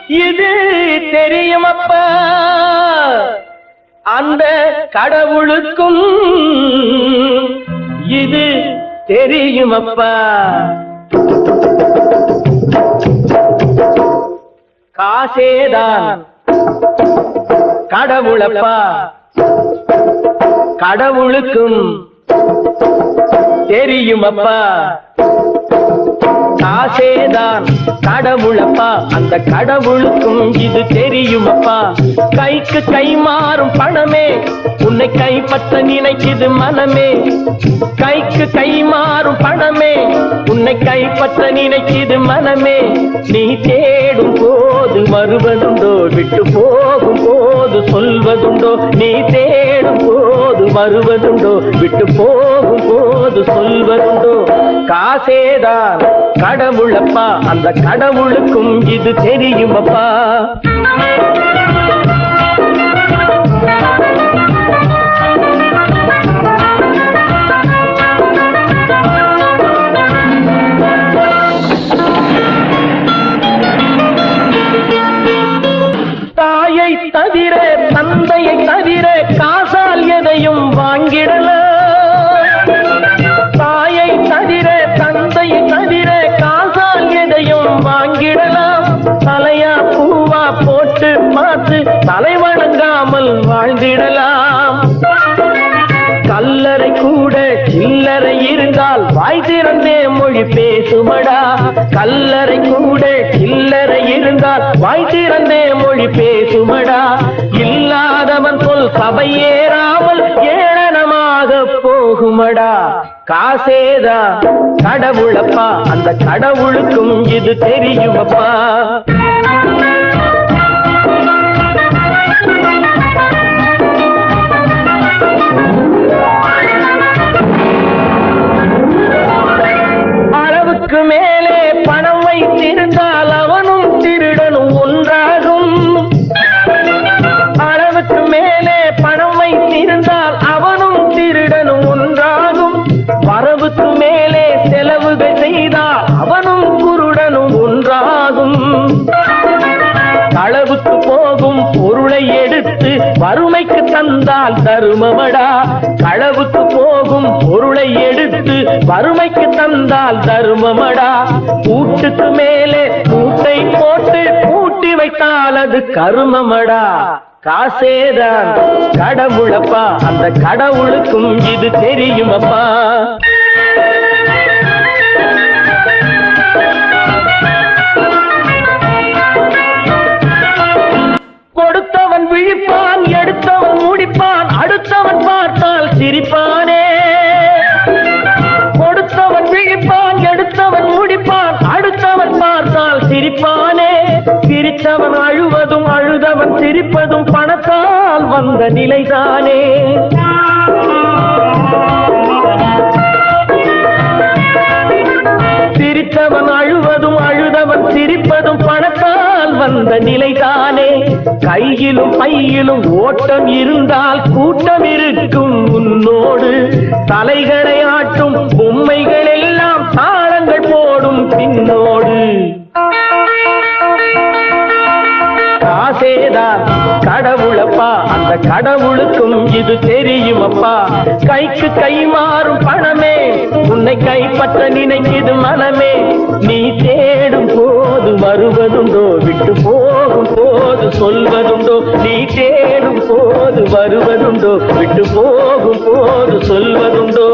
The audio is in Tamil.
இது தெரியுமப்பா அந்த கடவுளுக்கும் இது தெரியுமப்பா காசேதான் கடவுளப்பா கடவுளுக்கும் தெரியுமப்பா காசேதான் கடவுளப்பா அந்த கடவுளுக்கும் இது தெரியுமப்பா கைக்கு கை மாறும் பணமே உன்னை கைப்பற்ற நினைக்குது மனமே கைக்கு கை மாறும் பணமே உன்னை கைப்பற்ற நினைக்குது மனமே நீ தேடும் போது வருவதுண்டோ விட்டு போகும் போது சொல்வதுண்டோ நீ தேடும் போது வருவதுண்டோ விட்டு போகும் போது சொல்வதுண்டோ காசேதான் கடவுளப்பா அந்த கடவுளுக்கும் இது தெரியுமப்பா தாயை தவிர தந்தையை தவிர காசால் எதையும் வாங்கிடலாம் தாயை தவிர தந்தையை தவிர காசால் எதையும் வாங்கிடலாம் தலையா பூவா போட்டு பார்த்து தலை வணங்காமல் வாழ்ந்திடலாம் கல்லறை கூட சில்லறை இருந்தால் வாய் திறந்தே மொழி பேசுமடா கல்லறை கூட சில்லறை இருந்தால் வாய் திறந்தே மொழி பேசுமடா இல்லாதவன் சொல் சபையேறாமல் ஏளனமாக போகுமடா காசேதா கடவுளப்பா அந்த கடவுளுக்கும் இது தெரியுமப்பா அளவுக்கு மேலே பணம் வைத்திருந்தால் அவனும் திருடனும் ஒன்றாகும் அளவுக்கு மேலே பணம் வைத்திருந்தால் அவனும் திருடனும் ஒன்றாகும் வரவுக்கு மேலே செலவுகள் செய்தால் அவனும் குருடனும் ஒன்றாகும் களவுக்கு போகும் பொருளை எடுத்து வறுமைக்கு தந்தால் தருமமடா களவுக்கு போகும் பொருளை எடுத்து வறுமைக்கு தந்தால் தருமமடா கூட்டுக்கு மேலே கூட்டை போட்டு கூட்டி வைத்தால் அது கருமமடா காசேதான் கடவுளப்பா அந்த கடவுளுக்கும் இது தெரியுமப்பா கொடுத்தவன் விழிப்பான் எடுத்தவன் முடிப்பான் அடுத்தவன் பார்த்தால் சிரிப்பானே கொடுத்தவன் விழிப்பான் எடுத்தவன் முடிப்பான் அடுத்தவன் பார்த்தால் சிரிப்பானே சிரித்தவன் அழுவதும் அழுதவன் சிரிப்பதும் பணத்தால் வந்த நிலைதானே சிரித்தவன் அழுவதும் அழுதவன் சிரிப்பதும் பணத்தால் வந்த நிலைதானே கையிலும் பையிலும் ஓட்டம் இருந்தால் கூட்டம் இருக்கும் உன்னோடு தலைகளை ஆட்டும் பொம்மைகள் எல்லாம் தாளங்கள் போடும் பின்னோடு காசேதான் கடவுளப்பா அந்த கடவுளுக்கும் இது தெரியுமப்பா கைக்கு கை மாறும் பணமே உன்னை கைப்பற்ற நினைக்குது மனமே நீ தேடும் போது வருவதுண்டோ விட்டு போகும் போது சொல்வதுண்டோ நீ தேடும் போது வருவதுண்டோ விட்டு போகும் போது சொல்வதுண்டோ